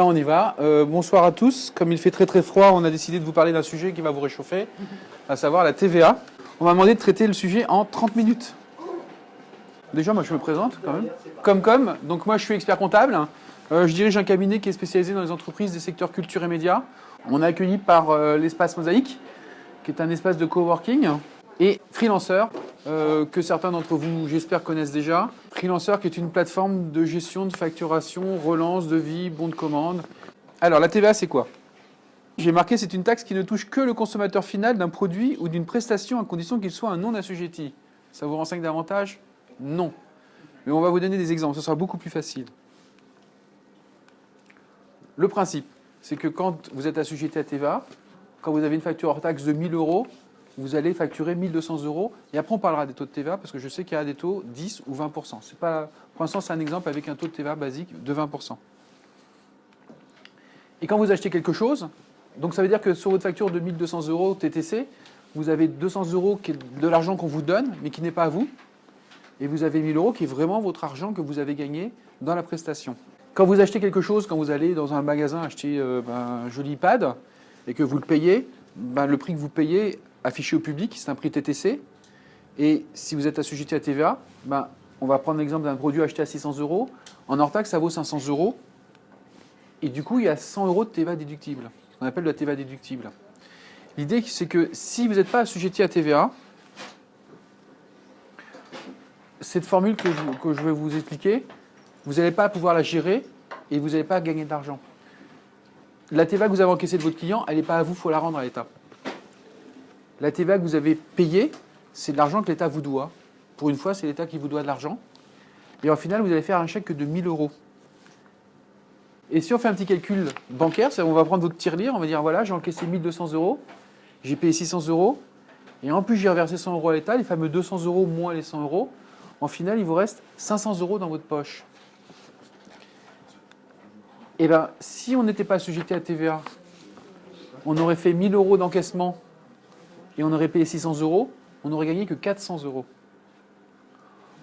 On y va. Bonsoir à tous. Comme il fait très très froid, on a décidé de vous parler d'un sujet qui va vous réchauffer, à savoir la TVA. On m'a demandé de traiter le sujet en 30 minutes. Déjà, moi je me présente quand même. Donc moi je suis expert comptable. Je dirige un cabinet qui est spécialisé dans les entreprises des secteurs culture et médias. On est accueilli par l'espace Mosaïque, qui est un espace de coworking, et Freelancer, que certains d'entre vous, j'espère, connaissent déjà. Freelancer, qui est une plateforme de gestion de facturation, relance, devis, bons de commande. Alors, la TVA, c'est quoi? J'ai marqué, c'est une taxe qui ne touche que le consommateur final d'un produit ou d'une prestation à condition qu'il soit un non assujetti. Ça vous renseigne davantage? Non. Mais on va vous donner des exemples, ce sera beaucoup plus facile. Le principe, c'est que quand vous êtes assujetti à TVA, quand vous avez une facture hors taxe de 1 000 €, vous allez facturer 1 200 €. Et après, on parlera des taux de TVA, parce que je sais qu'il y a des taux 10 ou 20%. C'est pas, pour l'instant, c'est un exemple avec un taux de TVA basique de 20%. Et quand vous achetez quelque chose, donc ça veut dire que sur votre facture de 1 200 € TTC, vous avez 200 € qui est de l'argent qu'on vous donne, mais qui n'est pas à vous. Et vous avez 1 000 € qui est vraiment votre argent que vous avez gagné dans la prestation. Quand vous achetez quelque chose, quand vous allez dans un magasin acheter un joli iPad, et que vous le payez, le prix que vous payez affiché au public, c'est un prix TTC. Et si vous êtes assujetti à TVA, on va prendre l'exemple d'un produit acheté à 600 €. En hors taxe, ça vaut 500 €. Et du coup, il y a 100 € de TVA déductible, ce qu'on appelle la TVA déductible. L'idée, c'est que si vous n'êtes pas assujetti à TVA, cette formule que je vais vous expliquer, vous n'allez pas pouvoir la gérer et vous n'allez pas gagner d'argent. La TVA que vous avez encaissée de votre client, elle n'est pas à vous, il faut la rendre à l'État. La TVA que vous avez payée, c'est de l'argent que l'État vous doit. Pour une fois, c'est l'État qui vous doit de l'argent. Et au final, vous allez faire un chèque de 1 000 €. Et si on fait un petit calcul bancaire, on va prendre votre tirelire, on va dire voilà, j'ai encaissé 1 200 €, j'ai payé 600 €, et en plus j'ai reversé 100 € à l'État, les fameux 200 € moins les 100 €. En final, il vous reste 500 € dans votre poche. Eh bien, si on n'était pas assujetti à TVA, on aurait fait 1 000 € d'encaissement et on aurait payé 600 €, on n'aurait gagné que 400 €.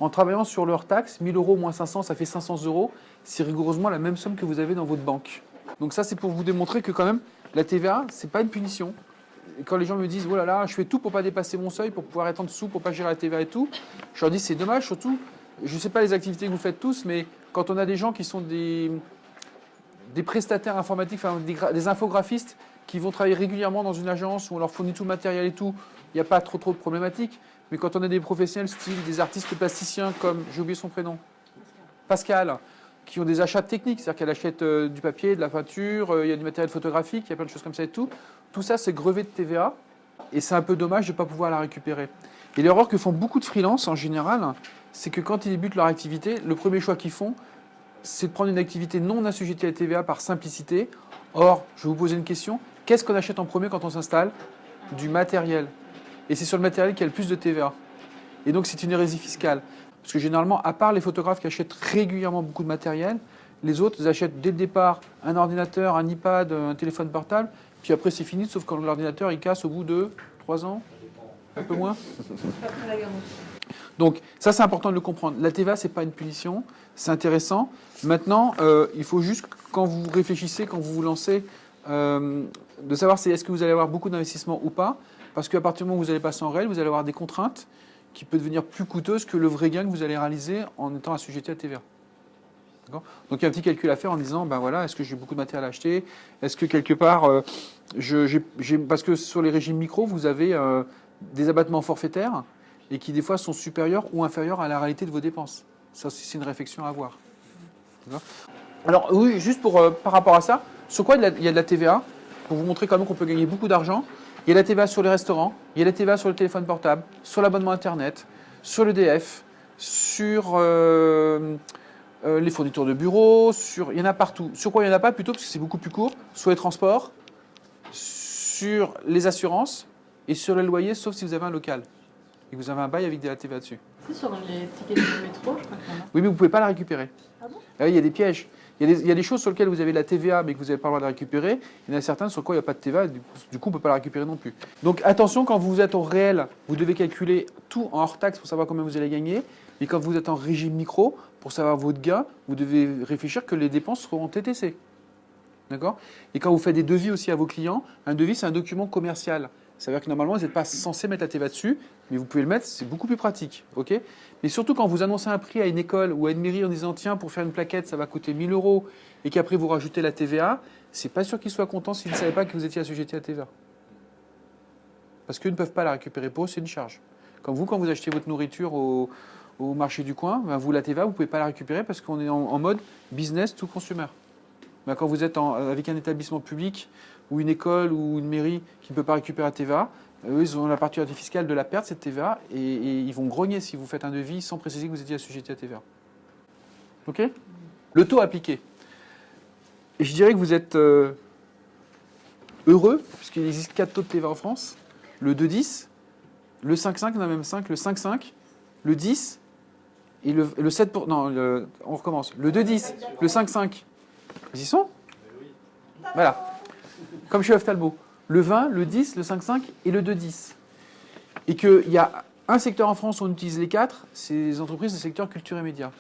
En travaillant sur leur taxe, 1 000 € moins 500, ça fait 500 €. C'est rigoureusement la même somme que vous avez dans votre banque. Donc ça, c'est pour vous démontrer que quand même, la TVA, ce n'est pas une punition. Et quand les gens me disent, oh là là, je fais tout pour ne pas dépasser mon seuil, pour pouvoir être en dessous, pour ne pas gérer la TVA et tout, je leur dis, c'est dommage, surtout, je ne sais pas les activités que vous faites tous, mais quand on a des gens qui sont des prestataires informatiques, enfin, des infographistes qui vont travailler régulièrement dans une agence où on leur fournit tout le matériel et tout, il n'y a pas trop de problématiques. Mais quand on a des professionnels style des artistes plasticiens comme, j'ai oublié son prénom, Pascal, qui ont des achats techniques, c'est-à-dire qu'elle achète du papier, de la peinture, il y a du matériel photographique, il y a plein de choses comme ça et tout. Tout ça, c'est grevé de TVA et c'est un peu dommage de ne pas pouvoir la récupérer. Et l'erreur que font beaucoup de freelances en général, c'est que quand ils débutent leur activité, le premier choix qu'ils font, c'est de prendre une activité non assujettie à la TVA par simplicité. Or, je vais vous poser une question, qu'est-ce qu'on achète en premier quand on s'installe? Du matériel. Et c'est sur le matériel qu'il y a le plus de TVA. Et donc, c'est une hérésie fiscale. Parce que généralement, à part les photographes qui achètent régulièrement beaucoup de matériel, les autres, ils achètent dès le départ un ordinateur, un iPad, un téléphone portable, puis après, c'est fini, sauf quand l'ordinateur, il casse au bout de 3 ans, un peu moins. Donc, ça, c'est important de le comprendre. La TVA, ce n'est pas une punition, c'est intéressant. Maintenant, il faut juste, quand vous réfléchissez, quand vous vous lancez, de savoir est-ce que vous allez avoir beaucoup d'investissements ou pas. Parce qu'à partir du moment où vous allez passer en réel, vous allez avoir des contraintes qui peuvent devenir plus coûteuses que le vrai gain que vous allez réaliser en étant assujetti à TVA. Donc il y a un petit calcul à faire en disant, voilà, est-ce que j'ai beaucoup de matériel à acheter? Est-ce que quelque part, parce que sur les régimes micro, vous avez des abattements forfaitaires et qui des fois sont supérieurs ou inférieurs à la réalité de vos dépenses. Ça aussi, c'est une réflexion à avoir. Alors oui, juste par rapport à ça, sur quoi il y a de la TVA? Pour vous montrer quand même qu'on peut gagner beaucoup d'argent. Il y a la TVA sur les restaurants, il y a la TVA sur le téléphone portable, sur l'abonnement Internet, sur l'EDF, sur les fournitures de bureaux, il y en a partout. Sur quoi il n'y en a pas plutôt, parce que c'est beaucoup plus court, sur les transports, sur les assurances et sur les loyers, sauf si vous avez un local et que vous avez un bail avec de la TVA dessus. C'est sur les tickets de métro, je crois qu'il y en a. Oui, mais vous ne pouvez pas la récupérer. Ah bon? Il y a des pièges. Il y a des choses sur lesquelles vous avez la TVA, mais que vous n'avez pas le droit de la récupérer. Il y en a certaines sur quoi il n'y a pas de TVA, du coup, on ne peut pas la récupérer non plus. Donc attention, quand vous êtes au réel, vous devez calculer tout en hors taxe pour savoir combien vous allez gagner. Mais quand vous êtes en régime micro, pour savoir votre gain, vous devez réfléchir que les dépenses seront en TTC. D'accord? Et quand vous faites des devis aussi à vos clients, un devis, c'est un document commercial. Ça veut dire que normalement, vous n'êtes pas censé mettre la TVA dessus, mais vous pouvez le mettre, c'est beaucoup plus pratique. Ok? Mais surtout quand vous annoncez un prix à une école ou à une mairie en disant tiens, pour faire une plaquette, ça va coûter 1 000 euros, et qu'après vous rajoutez la TVA, c'est pas sûr qu'ils soient contents s'ils ne savaient pas que vous étiez assujetti à la TVA. Parce qu'ils ne peuvent pas la récupérer pour eux, c'est une charge. Comme vous, quand vous achetez votre nourriture au marché du coin, ben vous, la TVA, vous ne pouvez pas la récupérer parce qu'on est en mode business to consumer. Ben quand vous êtes avec un établissement public ou une école ou une mairie qui ne peut pas récupérer la TVA, eux, ils ont la particularité fiscale de la perte, cette TVA, et ils vont grogner si vous faites un devis sans préciser que vous étiez assujetti à la TVA. OK? Le taux appliqué. Et je dirais que vous êtes heureux, puisqu'il existe 4 taux de TVA en France. Le 2,10, le 5,5, il y en a même 5, le 5,5, le 10 et le 7%. Non, on recommence. Le 2,10, le 5,5. Ils y sont? Voilà. Comme chez Talbot. Le 20, le 10, le 5,5 et le 2,10. Et qu'il y a un secteur en France où on utilise les 4, c'est les entreprises du secteur culture et médias.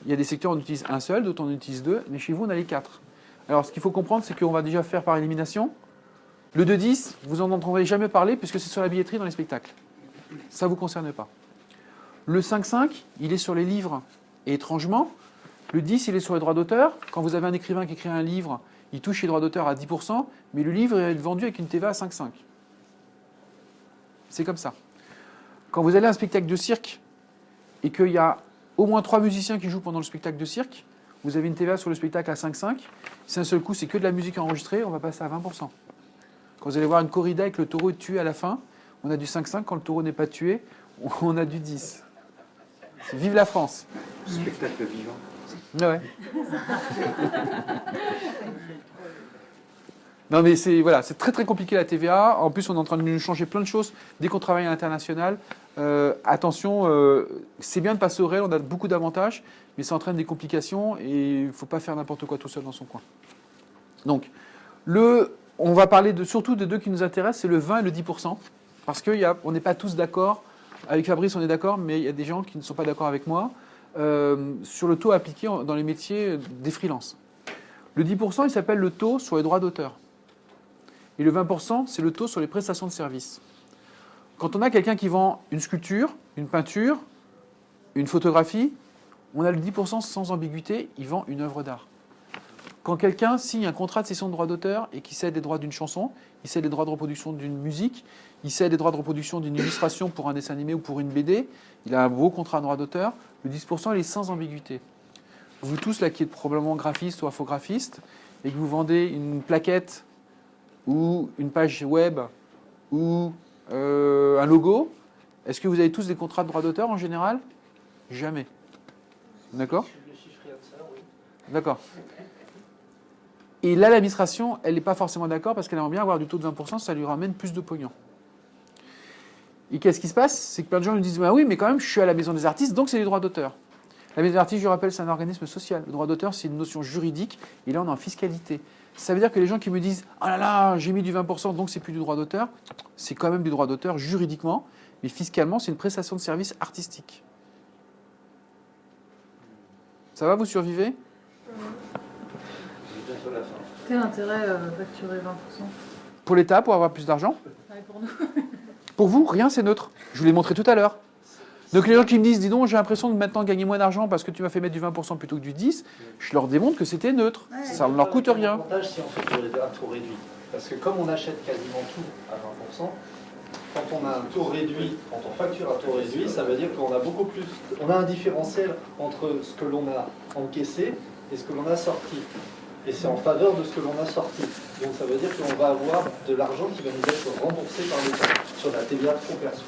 Il y a des secteurs où on utilise un seul, d'autres on utilise 2, mais chez vous on a les 4. Alors ce qu'il faut comprendre, c'est qu'on va déjà faire par élimination. Le 2,10, vous n'en entendrez jamais parler puisque c'est sur la billetterie dans les spectacles. Ça ne vous concerne pas. Le 5,5, il est sur les livres. Et étrangement, le 10, il est sur les droits d'auteur. Quand vous avez un écrivain qui écrit un livre, il touche les droits d'auteur à 10%, mais le livre est vendu avec une TVA à 5,5. C'est comme ça. Quand vous allez à un spectacle de cirque et qu'il y a au moins 3 musiciens qui jouent pendant le spectacle de cirque, vous avez une TVA sur le spectacle à 5,5. Si un seul coup, c'est que de la musique enregistrée, on va passer à 20%. Quand vous allez voir une corrida avec le taureau est tué à la fin, on a du 5,5. Quand le taureau n'est pas tué, on a du 10. Vive la France. Spectacle vivant. Ouais. Non mais c'est voilà, c'est très très compliqué la TVA. En plus, on est en train de nous changer plein de choses dès qu'on travaille à l'international. Attention, c'est bien de passer au réel, on a beaucoup d'avantages, mais ça entraîne des complications et il ne faut pas faire n'importe quoi tout seul dans son coin. Donc, on va parler surtout de deux qui nous intéressent, c'est le 20 et le 10%, parce qu'on n'est pas tous d'accord. Avec Fabrice, on est d'accord, mais il y a des gens qui ne sont pas d'accord avec moi sur le taux appliqué dans les métiers des freelances. Le 10%, il s'appelle le taux sur les droits d'auteur. Et le 20%, c'est le taux sur les prestations de services. Quand on a quelqu'un qui vend une sculpture, une peinture, une photographie, on a le 10% sans ambiguïté, il vend une œuvre d'art. Quand quelqu'un signe un contrat de cession de droits d'auteur et qu'il cède les droits d'une chanson, il cède les droits de reproduction d'une musique, il cède les droits de reproduction d'une illustration pour un dessin animé ou pour une BD, il a un beau contrat de droit d'auteur, le 10% il est sans ambiguïté. Vous tous là qui êtes probablement graphiste ou infographiste et que vous vendez une plaquette ou une page web ou un logo, est-ce que vous avez tous des contrats de droit d'auteur en général? Jamais. D'accord? D'accord. Et là, l'administration, elle n'est pas forcément d'accord parce qu'elle aimerait bien avoir du taux de 20%, ça lui ramène plus de pognon. Et qu'est-ce qui se passe? C'est que plein de gens nous disent bah oui, mais quand même, je suis à la Maison des artistes, donc c'est les droits d'auteur. La Maison des artistes, je rappelle, c'est un organisme social. Le droit d'auteur, c'est une notion juridique, et là, on est en fiscalité. Ça veut dire que les gens qui me disent « Ah là là, j'ai mis du 20%, donc c'est plus du droit d'auteur », c'est quand même du droit d'auteur juridiquement, mais fiscalement, c'est une prestation de service artistique. Ça va, vous survivez? Quel intérêt facturer 20%? Pour l'État, pour avoir plus d'argent. Ouais, pour nous. Pour vous, rien, c'est neutre. Je vous l'ai montré tout à l'heure. Donc les gens qui me disent « Dis donc, j'ai l'impression de maintenant gagner moins d'argent parce que tu m'as fait mettre du 20% plutôt que du 10%, je leur démontre que c'était neutre. Ouais. Ça ne leur coûte rien. L'avantage, si on fait un taux réduit. Parce que comme on achète quasiment tout à 20%, quand on a un taux réduit, quand on facture un taux réduit, ça veut dire qu'on a beaucoup plus, on a un différentiel entre ce que l'on a encaissé et ce que l'on a sorti. Et c'est en faveur de ce que l'on a sorti. Donc ça veut dire qu'on va avoir de l'argent qui va nous être remboursé par l'État sur la TVA trop perçue.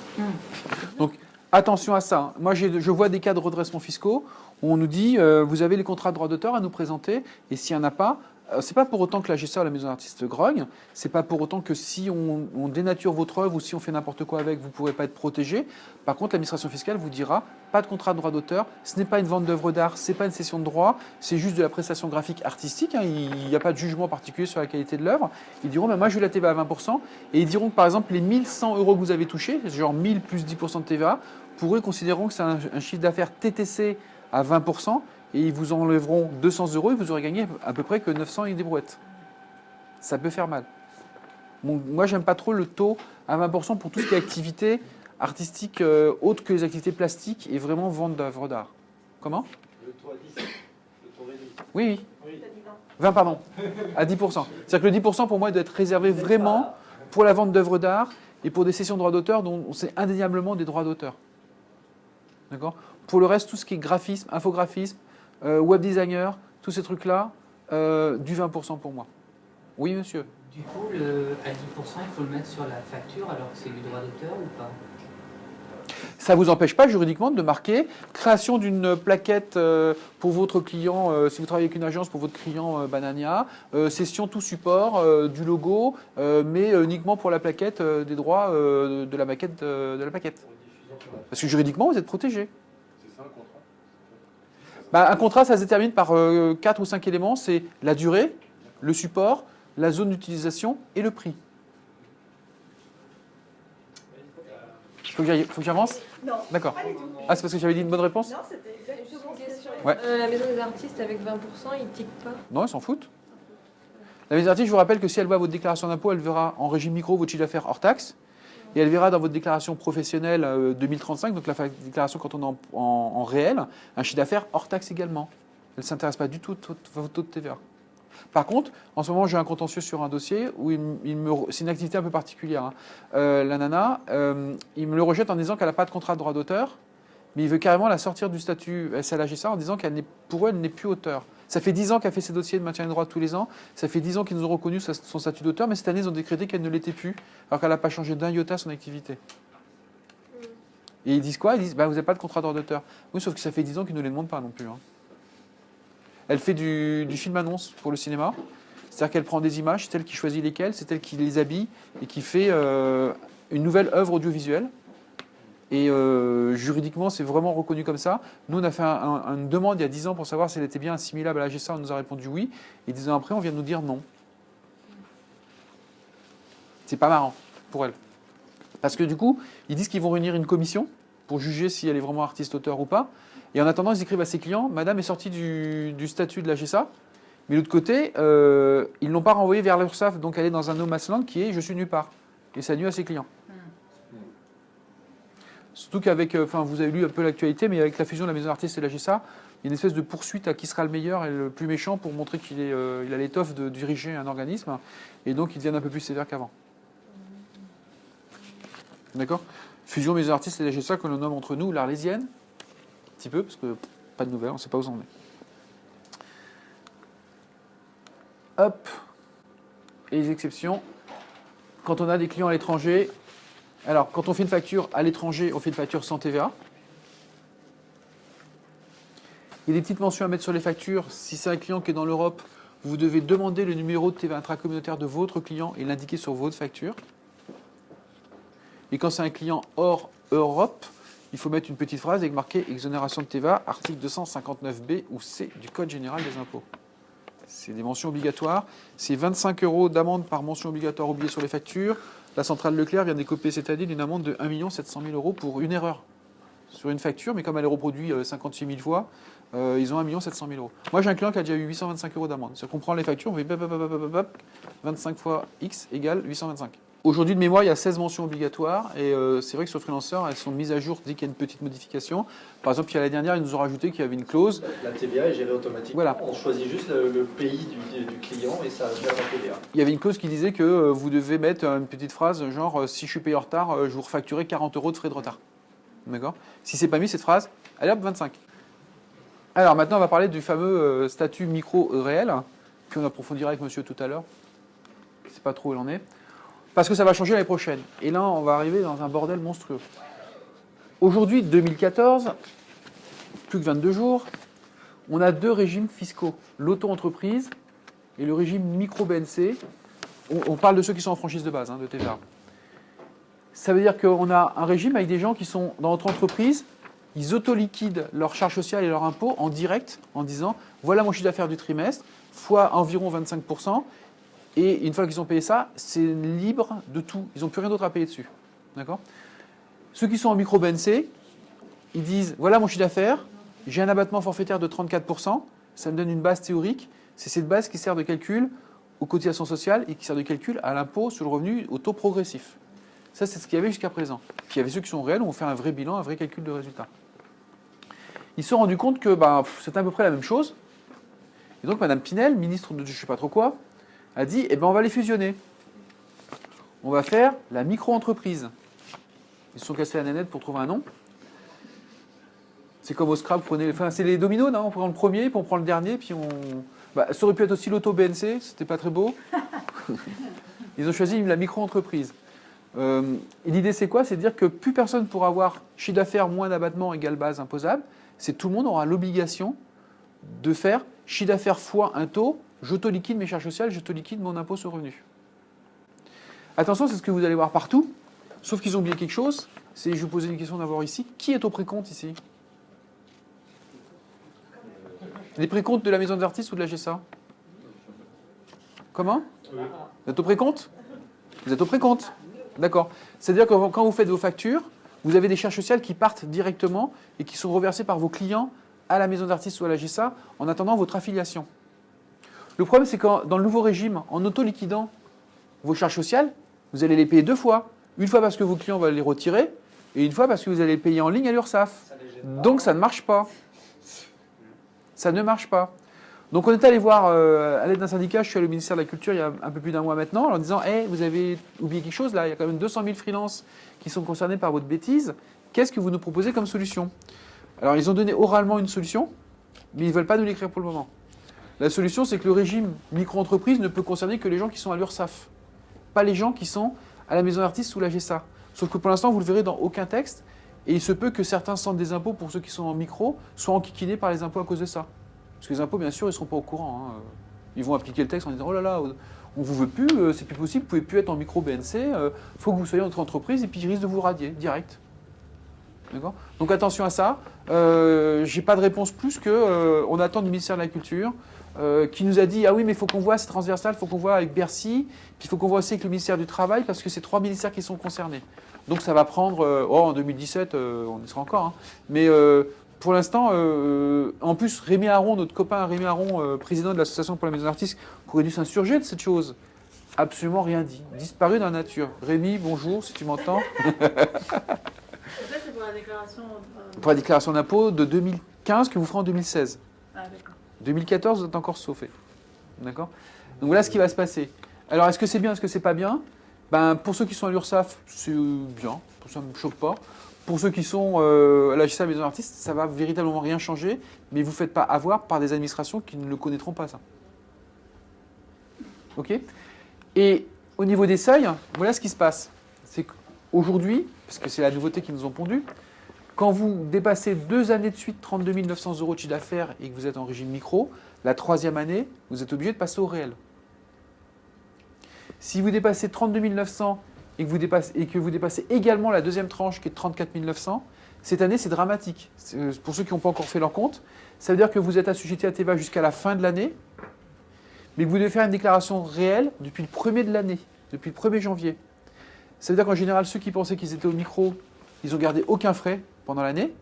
Donc attention à ça. Moi, je vois des cas de redressement fiscaux où on nous dit vous avez les contrats de droit d'auteur à nous présenter et s'il n'y en a pas, c'est pas pour autant que la GSA ou la maison d'artiste grogne, c'est pas pour autant que si on dénature votre œuvre ou si on fait n'importe quoi avec, vous ne pourrez pas être protégé. Par contre, l'administration fiscale vous dira pas de contrat de droit d'auteur, ce n'est pas une vente d'œuvre d'art, ce n'est pas une cession de droit, c'est juste de la prestation graphique artistique, hein, il n'y a pas de jugement particulier sur la qualité de l'œuvre. Ils diront moi je vais la TVA à 20% et ils diront que par exemple les 1 100 € que vous avez touchés, genre 1000 plus 10% de TVA, pour eux considéreront que c'est un chiffre d'affaires TTC à 20%. Et ils vous enlèveront 200 € et vous aurez gagné à peu près que 900 et des brouettes. ça peut faire mal. Bon, moi, j'aime pas trop le taux à 20% pour tout ce qui est activité artistique autre que les activités plastiques et vraiment vente d'œuvres d'art. Comment? Le taux à 10, le taux réduit. Oui, oui. Oui. 20, pardon. À 10%. C'est-à-dire que le 10% pour moi doit être réservé vraiment pour la vente d'œuvres d'art et pour des sessions de droits d'auteur dont c'est indéniablement des droits d'auteur. D'accord? Pour le reste, tout ce qui est graphisme, infographisme, web designer, tous ces trucs-là, du 20% pour moi. Oui, monsieur. Du coup, à 10%, il faut le mettre sur la facture alors que c'est du droit d'auteur ou pas? Ça ne vous empêche pas juridiquement de marquer création d'une plaquette pour votre client, si vous travaillez avec une agence pour votre client Banania, session tout support, du logo, mais uniquement pour la plaquette des droits de la maquette de la plaquette. Parce que juridiquement, vous êtes protégé. C'est ça un contrat? Bah, un contrat, ça se détermine par 4 ou 5 éléments. C'est la durée, le support, la zone d'utilisation et le prix. Faut que j'avance? Non. D'accord. Pas du tout. Ah, c'est parce que j'avais dit une bonne réponse? Non, c'était exactement Une question. Ouais. La maison des artistes avec 20%, ils tiquent pas. Non, ils s'en foutent. La maison d'artiste, je vous rappelle que si elle voit votre déclaration d'impôt, elle verra en régime micro votre chiffre d'affaires hors taxe. Et elle verra dans votre déclaration professionnelle 2035, donc la déclaration quand on est en réel, un chiffre d'affaires hors taxe également. Elle ne s'intéresse pas du tout à votre taux de TVA. Par contre, en ce moment, j'ai un contentieux sur un dossier où c'est une activité un peu particulière. Hein. La nana, il me le rejette en disant qu'elle n'a pas de contrat de droit d'auteur, mais il veut carrément la sortir du statut SLHSA en disant pour elle, elle n'est plus auteur. Ça fait 10 ans qu'elle fait ses dossiers de maintien des droits tous les ans. Ça fait 10 ans qu'ils nous ont reconnu son statut d'auteur, mais cette année, ils ont décrété qu'elle ne l'était plus, alors qu'elle n'a pas changé d'un iota son activité. Et ils disent quoi? Ils disent vous n'avez pas de contrat de droit d'auteur. Oui, sauf que ça fait 10 ans qu'ils ne les demandent pas non plus. Hein. Elle fait du film-annonce pour le cinéma. C'est-à-dire qu'elle prend des images, c'est elle qui choisit lesquelles, c'est elle qui les habille et qui fait une nouvelle œuvre audiovisuelle. Et juridiquement, c'est vraiment reconnu comme ça. Nous, on a fait une demande il y a 10 ans pour savoir si elle était bien assimilable à la GSA. On nous a répondu oui. Et 10 ans après, on vient de nous dire non. C'est pas marrant pour elle. Parce que du coup, ils disent qu'ils vont réunir une commission pour juger si elle est vraiment artiste-auteur ou pas. Et en attendant, ils écrivent à ses clients, Madame est sortie du statut de la GSA, mais de l'autre côté, ils ne l'ont pas renvoyée vers l'URSSAF, donc elle est dans un no man's land qui est je suis nulle part. Et ça nuit à ses clients. Surtout qu'avec, vous avez lu un peu l'actualité, mais avec la fusion de la maison d'artistes et de la GSA, il y a une espèce de poursuite à qui sera le meilleur et le plus méchant pour montrer qu'il a l'étoffe de diriger un organisme, et donc il devient un peu plus sévère qu'avant. D'accord? Fusion maison d'artistes et de la GSA, que l'on nomme entre nous l'Arlésienne. Un petit peu, parce que pas de nouvelles, on ne sait pas où on est. Hop. Et les exceptions. Quand on a des clients à l'étranger, alors quand on fait une facture à l'étranger, on fait une facture sans TVA. Il y a des petites mentions à mettre sur les factures. Si c'est un client qui est dans l'Europe, vous devez demander le numéro de TVA intracommunautaire de votre client et l'indiquer sur votre facture. Et quand c'est un client hors Europe, il faut mettre une petite phrase avec marqué exonération de TVA, article 259B ou C du Code général des impôts. C'est des mentions obligatoires. C'est 25 € d'amende par mention obligatoire oubliée sur les factures. La centrale Leclerc vient d'écoper cette année d'une amende de 1 700 000 € pour une erreur sur une facture, mais comme elle est reproduite 56 000 fois, ils ont 1 700 000 €. Moi, j'ai un client qui a déjà eu 825 € d'amende. C'est-à-dire qu'on prend les factures, on fait 25 fois X égale 825. Aujourd'hui, de mémoire, il y a 16 mentions obligatoires et c'est vrai que sur Freelancer, elles sont mises à jour dès qu'il y a une petite modification. Par exemple, il y a l'année dernière, ils nous ont rajouté qu'il y avait une clause. La TVA est gérée automatiquement. Voilà. On choisit juste le pays du client et ça gère la TVA. Il y avait une clause qui disait que vous devez mettre une petite phrase genre si je suis payé en retard, je vous refacturerai 40 € de frais de retard. D'accord? Si c'est pas mis cette phrase, allez hop, 25. Alors maintenant, on va parler du fameux statut micro réel, puis on approfondira avec monsieur tout à l'heure. Je ne sais pas trop où il en est. Parce que ça va changer l'année prochaine. Et là, on va arriver dans un bordel monstrueux. Aujourd'hui, 2014, plus que 22 jours, on a 2 régimes fiscaux. L'auto-entreprise et le régime micro-BNC. On parle de ceux qui sont en franchise de base, de TVA. Ça veut dire qu'on a un régime avec des gens qui sont dans notre entreprise, ils auto-liquident leurs charges sociales et leurs impôts en direct, en disant voilà mon chiffre d'affaires du trimestre, fois environ 25%. Et une fois qu'ils ont payé ça, c'est libre de tout. Ils n'ont plus rien d'autre à payer dessus. D'accord? Ceux qui sont en micro-BNC, ils disent voilà mon chiffre d'affaires, j'ai un abattement forfaitaire de 34%, ça me donne une base théorique. C'est cette base qui sert de calcul aux cotisations sociales et qui sert de calcul à l'impôt sur le revenu au taux progressif. Ça, c'est ce qu'il y avait jusqu'à présent. Puis il y avait ceux qui sont réels, où on fait un vrai bilan, un vrai calcul de résultat. Ils se sont rendus compte que c'était à peu près la même chose. Et donc, Mme Pinel, ministre de je ne sais pas trop quoi, a dit, eh ben, on va les fusionner. On va faire la micro-entreprise. Ils se sont cassés la nénette pour trouver un nom. C'est comme au Scrabble, c'est les dominos, non? On prend le premier, puis on prend le dernier, puis on... ça aurait pu être aussi l'auto BNC, c'était pas très beau. Ils ont choisi la micro-entreprise. Et l'idée, c'est quoi? C'est de dire que plus personne pourra avoir chiffre d'affaires moins d'abattement égale base imposable. C'est tout le monde aura l'obligation de faire chiffre d'affaires fois un taux, j'auto-liquide mes charges sociales, j'auto-liquide mon impôt sur le revenu. Attention, c'est ce que vous allez voir partout, sauf qu'ils ont oublié quelque chose. Je vais vous poser une question d'abord ici. Qui est au précompte ici? Les précomptes de la maison des artistes ou de la GSA? Comment? Vous êtes au précompte? Vous êtes au précompte? D'accord. C'est-à-dire que quand vous faites vos factures, vous avez des charges sociales qui partent directement et qui sont reversées par vos clients à la maison d'artistes ou à la GSA en attendant votre affiliation. Le problème, c'est que dans le nouveau régime, en auto-liquidant vos charges sociales, vous allez les payer deux fois. Une fois parce que vos clients vont les retirer et une fois parce que vous allez les payer en ligne à l'URSSAF. Donc ça ne marche pas. Ça ne marche pas. Donc on est allé voir, à l'aide d'un syndicat, je suis allé au ministère de la Culture il y a un peu plus d'un mois maintenant, en leur disant hey, vous avez oublié quelque chose là, il y a quand même 200 000 freelances qui sont concernés par votre bêtise, qu'est-ce que vous nous proposez comme solution? Alors ils ont donné oralement une solution, mais ils ne veulent pas nous l'écrire pour le moment. La solution, c'est que le régime micro-entreprise ne peut concerner que les gens qui sont à l'URSSAF, pas les gens qui sont à la maison d'artistes ou la GSA. Sauf que pour l'instant, vous ne le verrez dans aucun texte, et il se peut que certains centres des impôts, pour ceux qui sont en micro, soient enquiquinés par les impôts à cause de ça. Parce que les impôts, bien sûr, ils ne seront pas au courant. Hein. Ils vont appliquer le texte en disant « Oh là là, on ne vous veut plus, c'est plus possible, vous ne pouvez plus être en micro-BNC, il faut que vous soyez notre entreprise, et puis ils risquent de vous radier, direct. » D'accord ? Donc attention à ça. Je n'ai pas de réponse plus que on attend du ministère de la Culture, qui nous a dit « Ah oui, mais il faut qu'on voit, c'est transversal, il faut qu'on voit avec Bercy, puis il faut qu'on voit aussi avec le ministère du Travail, parce que c'est 3 ministères qui sont concernés. » Donc ça va prendre, en 2017, on y sera encore, hein, mais pour l'instant, en plus, Rémi Aron, notre copain Rémi Aron, président de l'Association pour la maison d'artistes, qui aurait dû s'insurger de cette chose, absolument rien dit, disparu dans la nature. Rémi, bonjour, si tu m'entends. Ça, c'est pour la déclaration... Pour la déclaration d'impôt de 2015 que vous ferez en 2016. Ah, d'accord. 2014, vous êtes encore sauvé. D'accord ? Donc voilà ce qui va se passer. Alors, est-ce que c'est bien, est-ce que c'est pas bien ? Pour ceux qui sont à l'URSSAF, c'est bien, ça ne me choque pas. Pour ceux qui sont à la GSA Maison d'Artistes, ça va véritablement rien changer, mais vous ne faites pas avoir par des administrations qui ne le connaîtront pas, ça. OK ? Et au niveau des seuils, voilà ce qui se passe. C'est qu'aujourd'hui, parce que c'est la nouveauté qu'ils nous ont pondu, quand vous dépassez 2 années de suite 32 900 € de chiffre d'affaires et que vous êtes en régime micro, la 3e année, vous êtes obligé de passer au réel. Si vous dépassez 32 900 et que vous dépassez également la 2e tranche qui est de 34 900, cette année, c'est dramatique. Pour ceux qui n'ont pas encore fait leur compte, ça veut dire que vous êtes assujetti à TVA jusqu'à la fin de l'année, mais que vous devez faire une déclaration réelle depuis le 1er de l'année, depuis le 1er janvier. Ça veut dire qu'en général, ceux qui pensaient qu'ils étaient au micro, ils n'ont gardé aucun frais pendant l'année.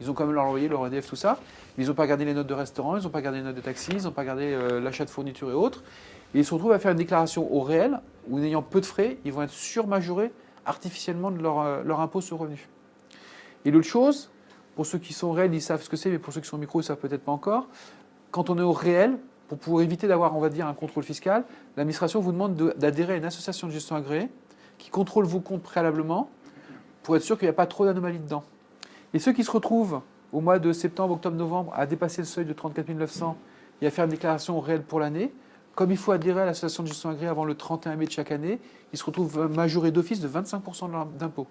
Ils ont quand même leur loyer, leur EDF, tout ça. Mais ils n'ont pas gardé les notes de restaurant, ils n'ont pas gardé les notes de taxi, ils n'ont pas gardé l'achat de fournitures et autres. Et ils se retrouvent à faire une déclaration au réel, où n'ayant peu de frais, ils vont être surmajorés artificiellement de leur impôt sur le revenu. Et l'autre chose, pour ceux qui sont réels, ils savent ce que c'est, mais pour ceux qui sont micro, ils ne savent peut-être pas encore. Quand on est au réel, pour pouvoir éviter d'avoir, on va dire, un contrôle fiscal, l'administration vous demande d'adhérer à une association de gestion agréée qui contrôle vos comptes préalablement pour être sûr qu'il n'y a pas trop d'anomalies dedans. Et ceux qui se retrouvent au mois de septembre, octobre, novembre à dépasser le seuil de 34 900 et à faire une déclaration réelle pour l'année, comme il faut adhérer à l'association de gestion agréée avant le 31 mai de chaque année, ils se retrouvent majorés d'office de 25% d'impôts.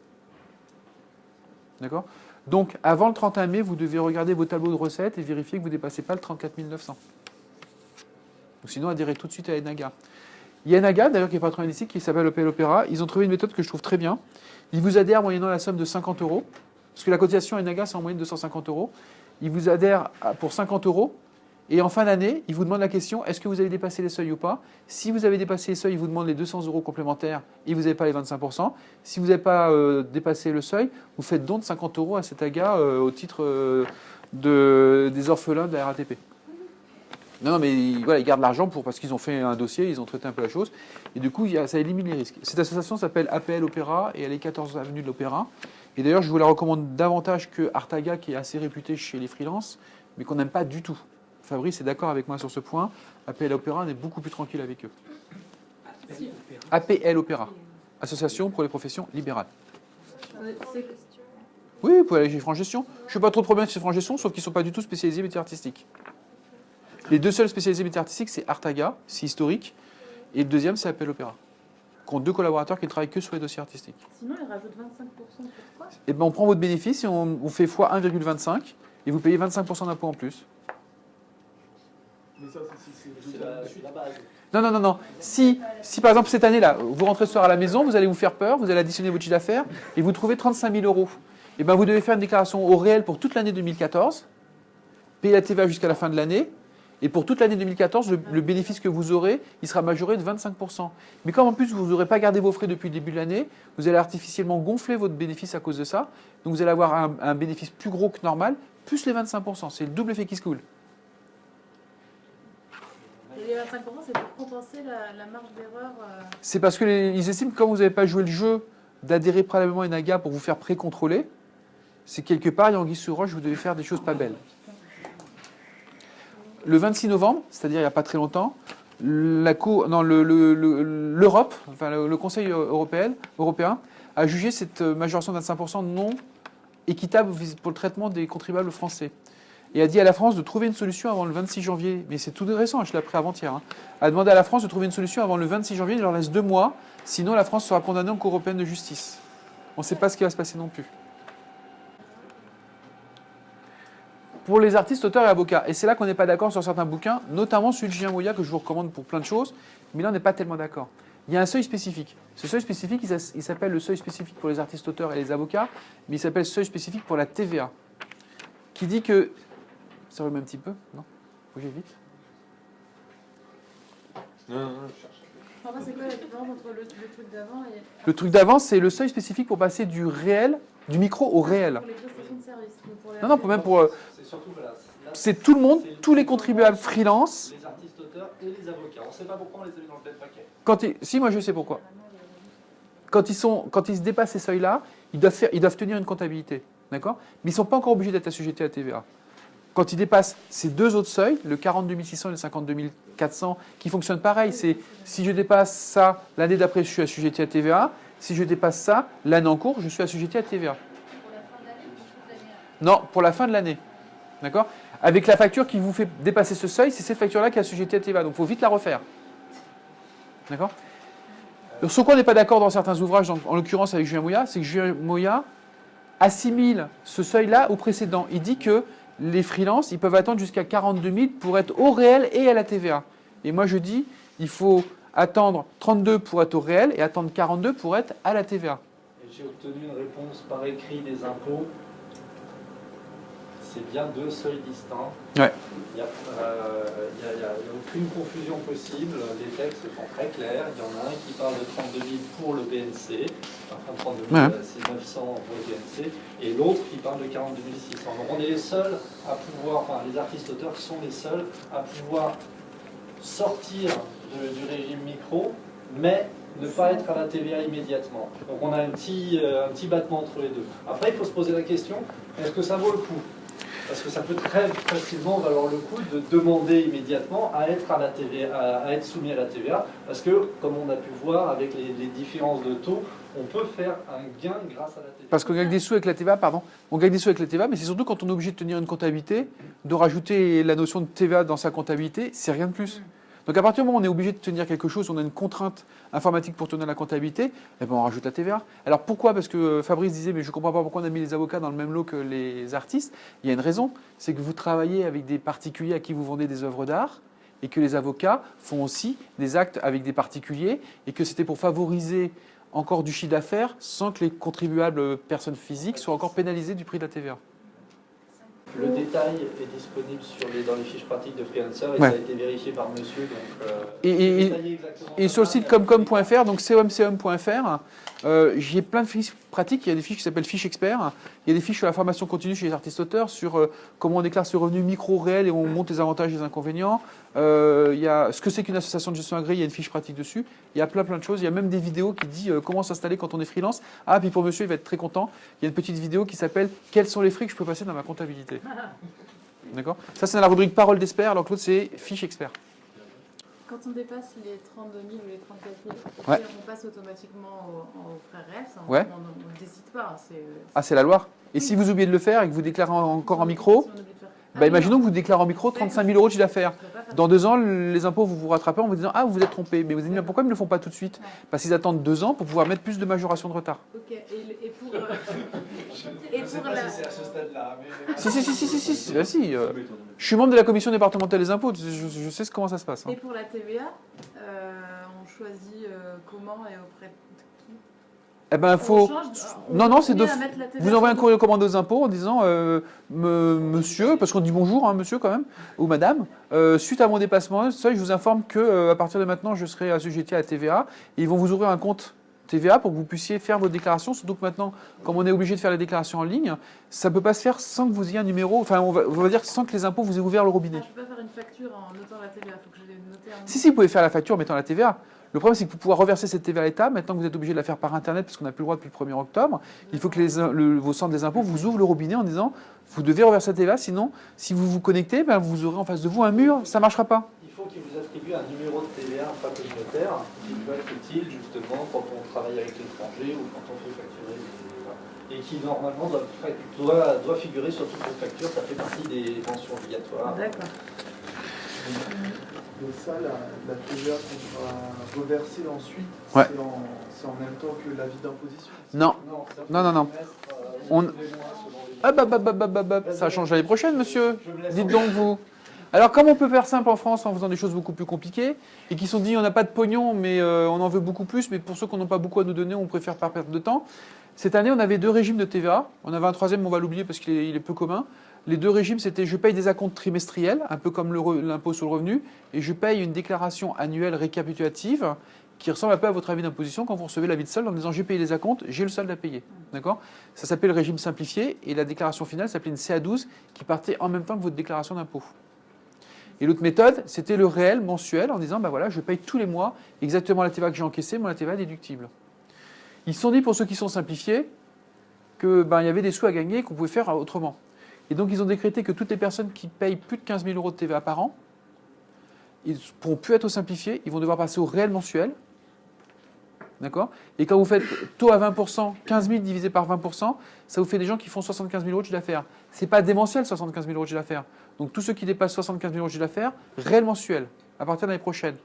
D'accord ? Donc, avant le 31 mai, vous devez regarder vos tableaux de recettes et vérifier que vous ne dépassez pas le 34 900. Ou sinon, adhérez tout de suite à Enaga. Il y a Enaga, d'ailleurs, qui est patron ici, qui s'appelle Opel Opera. Ils ont trouvé une méthode que je trouve très bien. Ils vous adhèrent moyennant la somme de 50 €, parce que la cotisation Enaga, c'est en moyenne 250 €. Ils vous adhèrent pour 50 €, et en fin d'année, ils vous demandent la question, est-ce que vous avez dépassé les seuils ou pas ? Si vous avez dépassé les seuils, ils vous demandent les 200 € complémentaires, et vous n'avez pas les 25%. Si vous n'avez pas dépassé le seuil, vous faites don de 50 € à cet AGA au titre des orphelins de la RATP. Non, mais voilà, ils gardent l'argent parce qu'ils ont fait un dossier, ils ont traité un peu la chose. Et du coup, ça élimine les risques. Cette association s'appelle APL Opéra et elle est 14 avenue de l'Opéra. Et d'ailleurs, je vous la recommande davantage que Artaga, qui est assez réputé chez les freelances, mais qu'on n'aime pas du tout. Fabrice est d'accord avec moi sur ce point. APL Opéra, on est beaucoup plus tranquille avec eux. APL Opéra, Association pour les professions libérales. Oui, vous pouvez aller chez France Gestion. Je ne suis pas trop de problème chez France Gestion, sauf qu'ils ne sont pas du tout spécialisés métiers artistiques. Les deux seuls spécialisés métiers artistiques, c'est Artaga, c'est historique, et le deuxième, c'est Appel Opéra, qui ont 2 collaborateurs qui ne travaillent que sur les dossiers artistiques. Sinon, ils rajoutent 25% sur quoi? Et ben, on prend votre bénéfice et on fait x 1,25 et vous payez 25% d'impôt en plus. Mais ça, c'est la base. Non. Si par exemple cette année-là, vous rentrez ce soir à la maison, vous allez vous faire peur, vous allez additionner votre chiffre d'affaires et vous trouvez 35 000 €. Et ben, vous devez faire une déclaration au réel pour toute l'année 2014, payer la TVA jusqu'à la fin de l'année. Et pour toute l'année 2014, le bénéfice que vous aurez, il sera majoré de 25%. Mais comme en plus, vous n'aurez pas gardé vos frais depuis le début de l'année, vous allez artificiellement gonfler votre bénéfice à cause de ça. Donc vous allez avoir un bénéfice plus gros que normal, plus les 25%. C'est le double effet qui se coule. Et les 25%, c'est pour compenser la marge d'erreur. C'est parce qu'ils estiment que quand vous n'avez pas joué le jeu d'adhérer préalablement à une AGA pour vous faire pré-contrôler, c'est quelque part, il y a anguille sous roche, vous devez faire des choses pas belles. Le 26 novembre, c'est-à-dire il n'y a pas très longtemps, l'Europe, enfin le Conseil européen, a jugé cette majoration de 25% non équitable pour le traitement des contribuables français. Et a dit à la France de trouver une solution avant le 26 janvier. Mais c'est tout récent, je l'ai appris avant-hier. A demandé à la France de trouver une solution avant le 26 janvier, il leur laisse 2 mois, sinon la France sera condamnée en Cour européenne de justice. On ne sait pas ce qui va se passer non plus. Pour les artistes, auteurs et avocats. Et c'est là qu'on n'est pas d'accord sur certains bouquins, notamment celui de Julien Moya que je vous recommande pour plein de choses, mais là on n'est pas tellement d'accord. Il y a un seuil spécifique. Ce seuil spécifique, il s'appelle le seuil spécifique pour les artistes, auteurs et les avocats, mais il s'appelle seuil spécifique pour la TVA, qui dit que... Ça remet un petit peu? Non? Bougez vite. Enfin, c'est quoi la différence entre le truc d'avant et... Le truc d'avant, c'est le seuil spécifique pour passer du réel, du micro au réel. Pour les prestations de service. Pour les Non, même pour... C'est surtout, voilà, là, C'est tout le monde, tous les contribuables freelance. les artistes auteurs et les avocats. On ne sait pas pourquoi on les a mis dans le même paquet. Si, moi je sais pourquoi. Quand ils se dépassent ces seuils-là, ils doivent tenir une comptabilité. D'accord? Mais ils ne sont pas encore obligés d'être assujettis à la TVA. Quand ils dépassent ces 2 autres seuils, le 42 600 et le 52 400, qui fonctionnent pareil, c'est si je dépasse ça, l'année d'après, je suis assujetti à TVA. Si je dépasse ça, l'année en cours, je suis assujetti à TVA. Non, pour la fin de l'année. D'accord? Avec la facture qui vous fait dépasser ce seuil, c'est cette facture-là qui est assujettie à TVA. Donc il faut vite la refaire. D'accord? Sur quoi on n'est pas d'accord dans certains ouvrages, en l'occurrence avec Julien Moya, c'est que Julien Moya assimile ce seuil-là au précédent. Il dit que les freelances, ils peuvent attendre jusqu'à 42 000 pour être au réel et à la TVA. Et moi, je dis, il faut attendre 32 pour être au réel et attendre 42 pour être à la TVA. Et j'ai obtenu une réponse par écrit des impôts. C'est bien 2 seuils distincts. Ouais. Il n'y a aucune confusion possible. Les textes sont très clairs. Il y en a un qui parle de 32 000 pour le BNC, enfin 32 000, c'est 900 pour le BNC, et l'autre qui parle de 42 600. Donc on est les seuls à pouvoir, enfin les artistes auteurs sont les seuls à pouvoir sortir du régime micro, mais ne pas être à la TVA immédiatement. Donc on a un petit battement entre les deux. Après, il faut se poser la question, est-ce que ça vaut le coup ? Parce que ça peut très facilement valoir le coup de demander immédiatement à être à la TVA, à être soumis à la TVA, parce que, comme on a pu voir avec les différences de taux, on peut faire un gain grâce à la TVA. Parce qu'on gagne des sous avec la TVA, on gagne des sous avec la TVA, mais c'est surtout quand on est obligé de tenir une comptabilité, de rajouter la notion de TVA dans sa comptabilité, c'est rien de plus. Donc à partir du moment où on est obligé de tenir quelque chose, on a une contrainte informatique pour tenir la comptabilité, eh ben on rajoute la TVA. Alors pourquoi? Parce que Fabrice disait, mais je ne comprends pas pourquoi on a mis les avocats dans le même lot que les artistes. Il y a une raison, c'est que vous travaillez avec des particuliers à qui vous vendez des œuvres d'art, et que les avocats font aussi des actes avec des particuliers, et que c'était pour favoriser encore du chiffre d'affaires sans que les contribuables personnes physiques soient encore pénalisés du prix de la TVA. Le détail est disponible dans les fiches pratiques de Freelancer et Ouais. ça a été vérifié par monsieur. Donc, Et détaillé exactement Et sur le ça, site mais- comcom.fr, donc comcom.fr, j'ai plein de fiches pratiques. Il y a des fiches qui s'appellent fiches experts. Il y a des fiches sur la formation continue chez les artistes-auteurs, sur comment on déclare ce revenu micro réel et on monte les avantages et les inconvénients. Il y a ce que c'est qu'une association de gestion agréée, il y a une fiche pratique dessus. Il y a plein de choses. Il y a même des vidéos qui disent comment s'installer quand on est freelance. Ah, puis pour monsieur, il va être très content. Il y a une petite vidéo qui s'appelle « Quels sont les frais que je peux passer dans ma comptabilité ?» D'accord. Ça, c'est dans la rubrique Parole d'expert, alors que l'autre, c'est fiche expert. Quand on dépasse les 32 000 ou les 34 000, Ouais. on passe automatiquement aux frais réels. Ça, Ouais. on ne décide pas. Ah, c'est la loi. Et si vous oubliez de le faire et que vous déclarez encore en micro, bah, imaginons que vous déclarez en micro 35 000 € de chiffre d'affaires. Dans 2 ans, les impôts, vous vous rattrapez en vous disant « Ah, vous vous êtes trompé ». Mais vous dites « Mais pourquoi ils ne le font pas tout de suite ?» Parce qu'ils attendent 2 ans pour pouvoir mettre plus de majoration de retard. Ok. Et pour, Je ne sais pas si c'est à ce stade-là. Mais... Si. Bah, si, je suis membre de la commission départementale des impôts, je sais comment ça se passe. Hein. et pour la TVA, on choisit comment et auprès de qui? Eh ben, faut... Non, c'est de... Vous envoyez un courrier commandé aux impôts en disant monsieur, parce qu'on dit bonjour, hein, monsieur quand même, ou madame, suite à mon dépassement, ça, je vous informe que à partir de maintenant, je serai assujetti à la TVA. Et ils vont vous ouvrir un compte TVA pour que vous puissiez faire vos déclarations. Surtout que maintenant, comme on est obligé de faire les déclarations en ligne, ça ne peut pas se faire sans que vous ayez un numéro, enfin, on va dire sans que les impôts vous aient ouvert le robinet. Je ne peux pas faire une facture en notant la TVA, il faut que je l'ai notée en... Si, vous pouvez faire la facture en mettant la TVA. Le problème, c'est que pour pouvoir reverser cette TVA à l'État, maintenant que vous êtes obligé de la faire par Internet, parce qu'on n'a plus le droit depuis le 1er octobre, il faut que vos centres des impôts vous ouvrent le robinet en disant vous devez reverser la TVA, sinon, si vous vous connectez, ben, vous aurez en face de vous un mur, ça ne marchera pas. Il faut qu'il vous attribue un numéro de TVA intracommunautaire qui peut être utile justement quand on travaille avec l'étranger ou quand on fait facturer. Et qui normalement doit figurer sur toutes les factures, ça fait partie des mentions obligatoires. D'accord. Et ça, la TVA qu'on va reverser ensuite, Ouais. c'est en même temps que l'avis d'imposition. Non. Non. On- On... Ça change l'année prochaine, monsieur. Dites donc vous. Alors, comme on peut faire simple en France en faisant des choses beaucoup plus compliquées, et qui sont dit on n'a pas de pognon, mais on en veut beaucoup plus, mais pour ceux qui n'ont pas beaucoup à nous donner, on préfère pas perdre de temps. Cette année, on avait 2 régimes de TVA. On avait un troisième, mais on va l'oublier parce qu'il est peu commun. Les 2 régimes, c'était je paye des acomptes trimestriels, un peu comme l'impôt sur le revenu, et je paye une déclaration annuelle récapitulative qui ressemble un peu à votre avis d'imposition quand vous recevez l'avis de solde en disant j'ai payé les acomptes, j'ai le solde à payer. D'accord ? Ça s'appelle le régime simplifié, et la déclaration finale s'appelait une CA12 qui partait en même temps que votre déclaration d'impôt. Et l'autre méthode, c'était le réel mensuel en disant bah voilà, je paye tous les mois exactement la TVA que j'ai encaissée, moi la TVA déductible. Ils se sont dit pour ceux qui sont simplifiés que il y avait des sous à gagner qu'on pouvait faire autrement. Et donc ils ont décrété que toutes les personnes qui payent plus de 15 000 € de TVA par an, ils ne pourront plus être au simplifié, ils vont devoir passer au réel mensuel. D'accord ? Et quand vous faites taux à 20%, 15 000 divisé par 20%, ça vous fait des gens qui font 75 000 € de chiffre d'affaires. Ce n'est pas démentiel 75 000 € de chiffre d'affaires. Donc tous ceux qui dépassent 75 000 € de chiffre d'affaires, réel mensuel, à partir de l'année prochaine.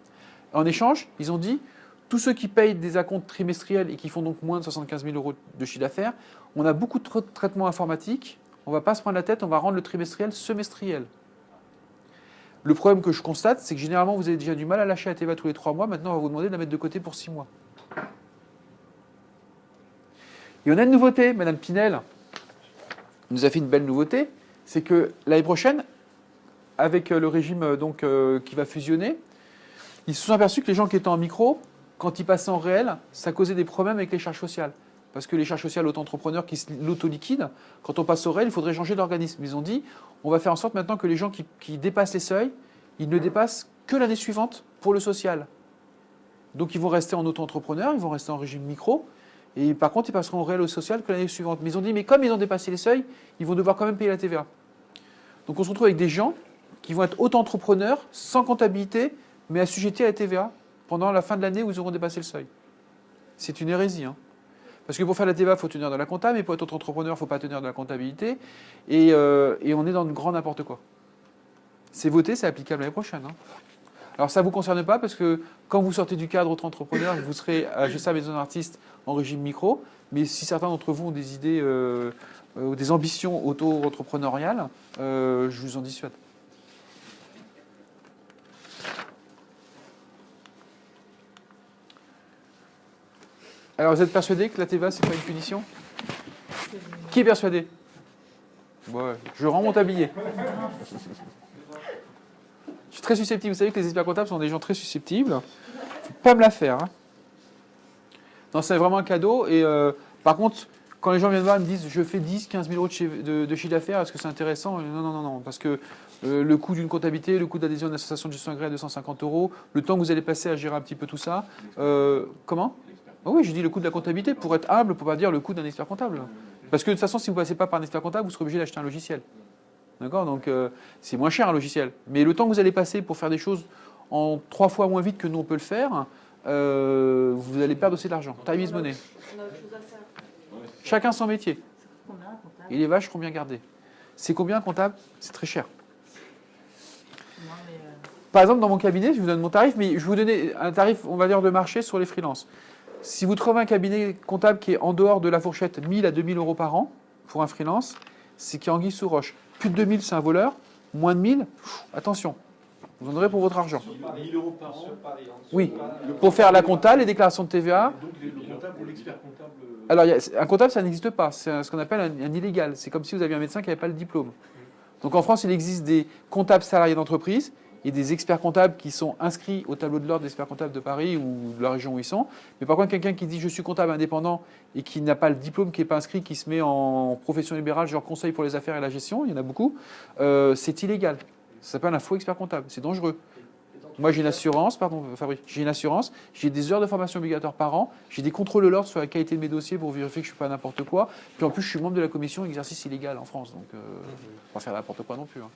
En échange, ils ont dit, tous ceux qui payent des acomptes trimestriels et qui font donc moins de 75 000 € de chiffre d'affaires, on a beaucoup de traitements informatiques, on ne va pas se prendre la tête, on va rendre le trimestriel semestriel. Le problème que je constate, c'est que généralement, vous avez déjà du mal à lâcher la TVA tous les 3 mois. Maintenant, on va vous demander de la mettre de côté pour 6 mois. Et on a une nouveauté, Madame Pinel nous a fait une belle nouveauté, c'est que l'année prochaine, avec le régime qui va fusionner, ils se sont aperçus que les gens qui étaient en micro, quand ils passaient en réel, ça causait des problèmes avec les charges sociales. Parce que les charges sociales auto-entrepreneurs qui l'auto-liquident, quand on passe au réel, il faudrait changer d'organisme. Ils ont dit, on va faire en sorte maintenant que les gens qui dépassent les seuils, ils ne dépassent que l'année suivante pour le social. Donc ils vont rester en auto-entrepreneur, ils vont rester en régime micro, et par contre ils passeront au réel au social que l'année suivante. Mais ils ont dit, mais comme ils ont dépassé les seuils, ils vont devoir quand même payer la TVA. Donc on se retrouve avec des gens qui vont être auto-entrepreneurs, sans comptabilité, mais assujettis à la TVA pendant la fin de l'année où ils auront dépassé le seuil. C'est une hérésie, hein. Parce que pour faire la TVA, il faut tenir de la compta, mais pour être auto-entrepreneur, il ne faut pas tenir de la comptabilité. Et on est dans le grand n'importe quoi. C'est voté, c'est applicable l'année prochaine. Hein. Alors ça ne vous concerne pas parce que quand vous sortez du cadre auto-entrepreneur, vous serez à GSA Maison d'Artiste en régime micro. Mais si certains d'entre vous ont des idées ou des ambitions auto-entrepreneuriales, je vous en dissuade. Alors vous êtes persuadé que la TVA, ce n'est pas une punition ? Qui est persuadé ? Ouais, je rends mon tablier. Je suis très susceptible. Vous savez que les experts comptables sont des gens très susceptibles. Faut pas me la faire. Hein. Non, c'est vraiment un cadeau. Et par contre, quand les gens viennent voir et me disent je fais 10, 15 000 euros de chiffre d'affaires, est-ce que c'est intéressant? Non, non, non, non. Parce que le coût d'une comptabilité, le coût d'adhésion à une association de gestion agréée à 250 euros, le temps que vous allez passer à gérer un petit peu tout ça. Comment? Ah oui, je dis le coût de la comptabilité pour être humble, pour pas dire le coût d'un expert comptable. Parce que de toute façon, si vous ne passez pas par un expert comptable, vous serez obligé d'acheter un logiciel. D'accord? Donc c'est moins cher un logiciel. Mais le temps que vous allez passer pour faire des choses en 3 fois moins vite que nous on peut le faire, vous allez perdre aussi de l'argent. Time is money. On a autre chose à faire. Chacun son métier. Combien un comptable? Et les vaches seront bien gardées. C'est combien un comptable? C'est très cher. Non, mais, Par exemple, dans mon cabinet, je vous donne mon tarif, mais je vais vous donner un tarif, on va dire, de marché sur les freelances. Si vous trouvez un cabinet comptable qui est en dehors de la fourchette 1000 à 2000 euros par an pour un freelance, c'est qui est anguille sous roche. Plus de 2000, c'est un voleur. Moins de 1000, attention, vous en aurez pour votre argent. 1000 euros par an. Oui, pour faire la compta, les déclarations de TVA. Donc le comptable ou l'expert comptable. Alors, un comptable, ça n'existe pas. C'est ce qu'on appelle un illégal. C'est comme si vous aviez un médecin qui n'avait pas le diplôme. Donc en France, il existe des comptables salariés d'entreprise et des experts comptables qui sont inscrits au tableau de l'ordre des experts comptables de Paris ou de la région où ils sont. Mais par contre, quelqu'un qui dit je suis comptable indépendant et qui n'a pas le diplôme, qui n'est pas inscrit, qui se met en profession libérale, genre conseil pour les affaires et la gestion, il y en a beaucoup, c'est illégal. Ça s'appelle un faux expert comptable. C'est dangereux. Moi, j'ai une assurance, pardon, Fabrice, j'ai une assurance, j'ai des heures de formation obligatoires par an, j'ai des contrôles de l'ordre sur la qualité de mes dossiers pour vérifier que je ne suis pas n'importe quoi. Puis en plus, je suis membre de la commission exercice illégal en France, donc on va faire n'importe quoi non plus. Hein.